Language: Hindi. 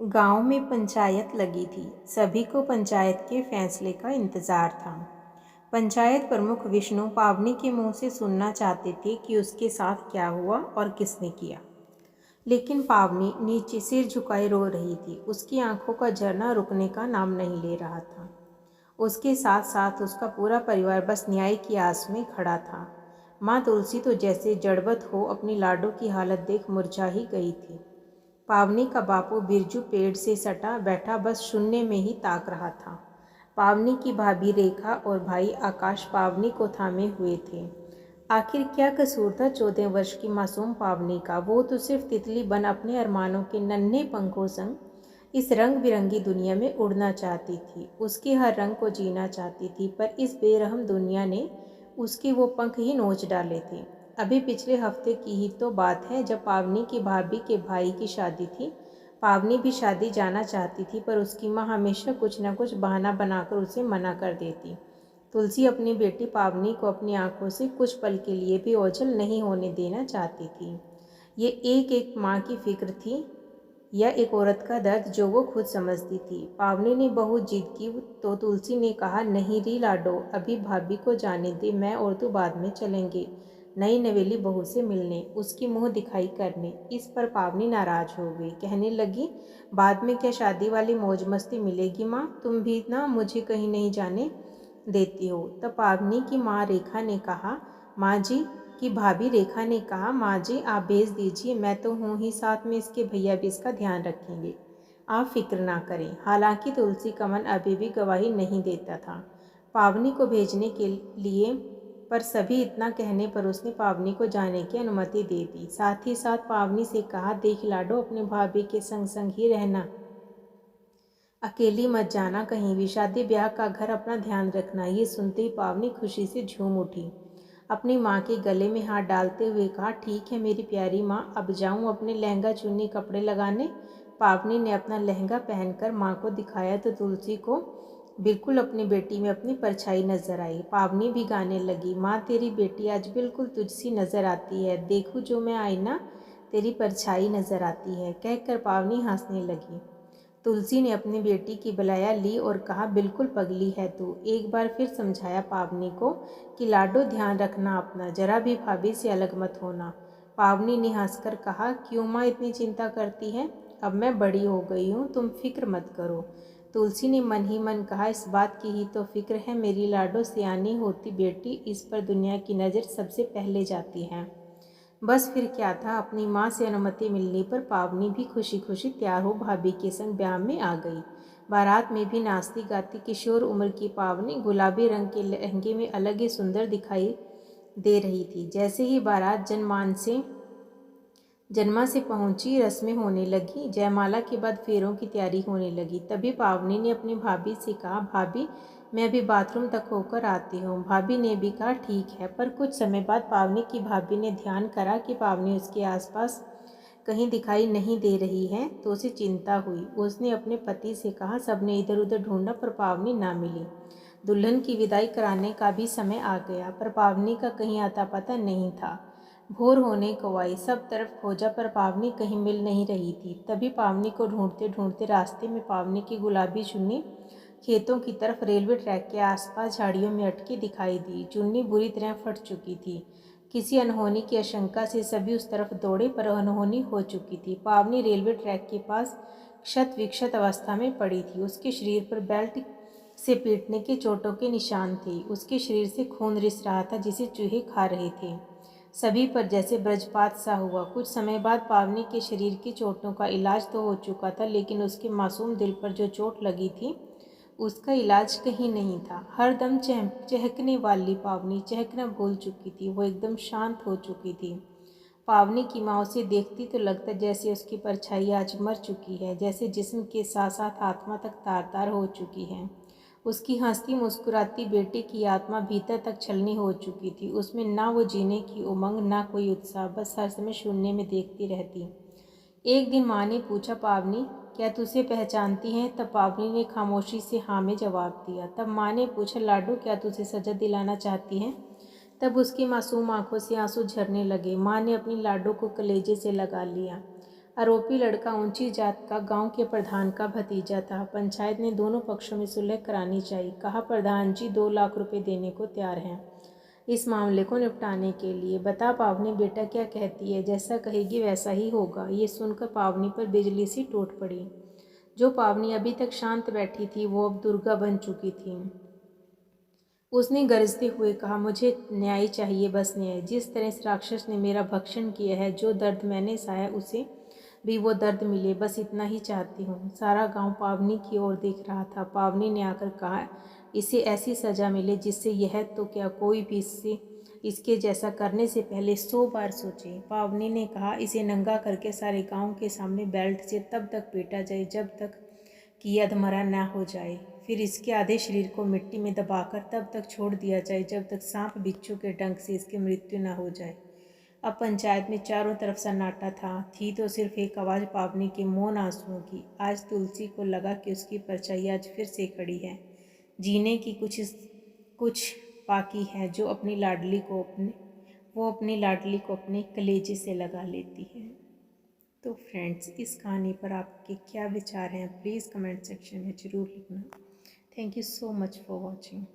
गांव में पंचायत लगी थी। सभी को पंचायत के फैसले का इंतजार था। पंचायत प्रमुख विष्णु पावनी के मुंह से सुनना चाहते थे कि उसके साथ क्या हुआ और किसने किया। लेकिन पावनी नीचे सिर झुकाए रो रही थी। उसकी आंखों का झरना रुकने का नाम नहीं ले रहा था। उसके साथ साथ उसका पूरा परिवार बस न्याय की आस में खड़ा था। माँ तुलसी तो जैसे जड़वत हो अपनी लाडो की हालत देख मुरझा ही गई थी। पावनी का बापू बिरजू पेड़ से सटा बैठा बस शून्य में ही ताक रहा था। पावनी की भाभी रेखा और भाई आकाश पावनी को थामे हुए थे। आखिर क्या कसूर था 14 वर्ष की मासूम पावनी का। वो तो सिर्फ तितली बन अपने अरमानों के नन्हे पंखों संग इस रंग बिरंगी दुनिया में उड़ना चाहती थी। उसके हर रंग को जीना चाहती थी, पर इस बेरहम दुनिया ने उसके वो पंख ही नोच डाले थे। अभी पिछले हफ्ते की ही तो बात है जब पावनी की भाभी के भाई की शादी थी। पावनी भी शादी जाना चाहती थी, पर उसकी माँ हमेशा कुछ न कुछ बहाना बनाकर उसे मना कर देती। तुलसी अपनी बेटी पावनी को अपनी आंखों से कुछ पल के लिए भी ओझल नहीं होने देना चाहती थी। ये एक एक माँ की फिक्र थी या एक औरत का दर्द जो वो खुद समझती थी। पावनी ने बहुत जिद की तो तुलसी ने कहा, नहीं री लाडो, अभी भाभी को जाने दे, मैं और तू बाद में चलेंगे नई नवेली बहू से मिलने, उसकी मुंह दिखाई करने। इस पर पावनी नाराज हो गई। कहने लगी, बाद में क्या शादी वाली मौज मस्ती मिलेगी माँ? तुम भी ना मुझे कहीं नहीं जाने देती हो। तब पावनी की माँ रेखा ने कहा, माँ जी की भाभी रेखा ने कहा, माँ जी आप भेज दीजिए, मैं तो हूँ ही, साथ में इसके भैया भी इसका ध्यान रखेंगे, आप फिक्र ना करें। हालांकि तुलसी का मन अभी भी गवाही नहीं देता था पावनी को भेजने के लिए, पर सभी इतना कहने पर उसने पावनी को जाने की अनुमति दे दी। साथ ही साथ पावनी से कहा, देख लाडो, अपने भाभी के संग संग ही रहना, अकेली मत जाना कहीं भी, शादी ब्याह का घर, अपना ध्यान रखना। ये सुनते ही पावनी खुशी से झूम उठी। अपनी माँ के गले में हाथ डालते हुए कहा, ठीक है मेरी प्यारी माँ, अब जाऊँ अपने लहंगा चुन्नी कपड़े लगाने। पावनी ने अपना लहंगा पहनकर माँ को दिखाया तो तुलसी को बिल्कुल अपनी बेटी में अपनी परछाई नजर आई। पावनी भी गाने लगी, माँ तेरी बेटी आज बिल्कुल तुझसी नजर आती है, देखूं जो मैं आईना तेरी परछाई नजर आती है। कहकर पावनी हंसने लगी। तुलसी ने अपनी बेटी की बलाया ली और कहा, बिल्कुल पगली है तू। एक बार फिर समझाया पावनी को कि लाडो ध्यान रखना अपना, जरा भी भाभी से अलग मत होना। पावनी ने हंसकर कहा, क्यों माँ इतनी चिंता करती है, अब मैं बड़ी हो गई हूँ, तुम फिक्र मत करो। तुलसी ने मन ही मन कहा, इस बात की ही तो फिक्र है मेरी लाडो, सियानी होती बेटी, इस पर दुनिया की नज़र सबसे पहले जाती है। बस फिर क्या था, अपनी माँ से अनुमति मिलने पर पावनी भी खुशी खुशी तैयार हो भाभी के संग ब्याह में आ गई। बारात में भी नाचती गाती किशोर उम्र की पावनी गुलाबी रंग के लहंगे में अलग ही सुंदर दिखाई दे रही थी। जैसे ही बारात जन्मा से पहुंची, रस्में होने लगी, जयमाला के बाद फेरों की तैयारी होने लगी। तभी पावनी ने अपनी भाभी से कहा, भाभी मैं अभी बाथरूम तक होकर आती हूँ। भाभी ने भी कहा, ठीक है। पर कुछ समय बाद पावनी की भाभी ने ध्यान करा कि पावनी उसके आसपास कहीं दिखाई नहीं दे रही है तो उसे चिंता हुई। उसने अपने पति से कहा, सबने इधर उधर ढूंढा पर पावनी ना मिली। दुल्हन की विदाई कराने का भी समय आ गया, पर पावनी का कहीं आता पता नहीं था। भोर होने को आई, सब तरफ खोजा पर पावनी कहीं मिल नहीं रही थी। तभी पावनी को ढूंढते ढूंढते रास्ते में पावनी की गुलाबी चुन्नी खेतों की तरफ रेलवे ट्रैक के आसपास झाड़ियों में अटकी दिखाई दी। चुन्नी बुरी तरह फट चुकी थी। किसी अनहोनी की आशंका से सभी उस तरफ दौड़े, पर अनहोनी हो चुकी थी। पावनी रेलवे ट्रैक के पास क्षत विक्षत अवस्था में पड़ी थी। उसके शरीर पर बेल्ट से पीटने के चोटों के निशान थे। उसके शरीर से खून रिस रहा था जिसे चूहे खा रहे थे। सभी पर जैसे वज्रपात सा हुआ। कुछ समय बाद पावनी के शरीर की चोटों का इलाज तो हो चुका था, लेकिन उसके मासूम दिल पर जो चोट लगी थी उसका इलाज कहीं नहीं था। हर दम चहकने वाली पावनी चहकना भूल चुकी थी। वो एकदम शांत हो चुकी थी। पावनी की माँ उसे देखती तो लगता जैसे उसकी परछाई आज मर चुकी है, जैसे जिस्म के साथ साथ आत्मा तक तार तार हो चुकी है। उसकी हंसती मुस्कुराती बेटी की आत्मा भीतर तक छलनी हो चुकी थी। उसमें ना वो जीने की उमंग, ना कोई उत्साह, बस हर समय शून्य में देखती रहती। एक दिन माँ ने पूछा, पावनी क्या तुझे पहचानती हैं? तब पावनी ने खामोशी से हाँ में जवाब दिया। तब माँ ने पूछा, लाडो क्या तुझे सजा दिलाना चाहती हैं? तब उसकी मासूम आंखों से आंसू झरने लगे। माँ ने अपनी लाडो को कलेजे से लगा लिया। आरोपी लड़का ऊंची जात का गांव के प्रधान का भतीजा था। पंचायत ने दोनों पक्षों में सुलह करानी चाहिए। कहा, प्रधान जी 2 लाख रुपए देने को तैयार हैं इस मामले को निपटाने के लिए। बता पावनी बेटा क्या कहती है? जैसा कहेगी वैसा ही होगा। ये सुनकर पावनी पर बिजली सी टूट पड़ी। जो पावनी अभी तक शांत बैठी थी वो अब दुर्गा बन चुकी थी। उसने गरजते हुए कहा, मुझे न्याय चाहिए, बस न्याय। जिस तरह इस राक्षस ने मेरा भक्षण किया है, जो दर्द मैंने सहा उसे भी वो दर्द मिले, बस इतना ही चाहती हूँ। सारा गांव पावनी की ओर देख रहा था। पावनी ने आकर कहा, इसे ऐसी सज़ा मिले जिससे यह तो क्या कोई भी इसके जैसा करने से पहले 100 बार सोचे। पावनी ने कहा, इसे नंगा करके सारे गांव के सामने बेल्ट से तब तक पीटा जाए जब तक कि अधमरा न हो जाए। फिर इसके आधे शरीर को मिट्टी में दबाकर तब तक छोड़ दिया जाए जब तक सांप बिच्छू के डंक से इसकी मृत्यु न हो जाए। अब पंचायत में चारों तरफ सन्नाटा थी तो सिर्फ एक आवाज़ पावनी के मौन आंसुओं की। आज तुलसी को लगा कि उसकी परछाई आज फिर से खड़ी है। जीने की कुछ बाकी है जो अपनी लाडली को अपने कलेजे से लगा लेती है। तो फ्रेंड्स, इस कहानी पर आपके क्या विचार हैं? प्लीज़ कमेंट सेक्शन में ज़रूर लिखना। Thank you so much for watching.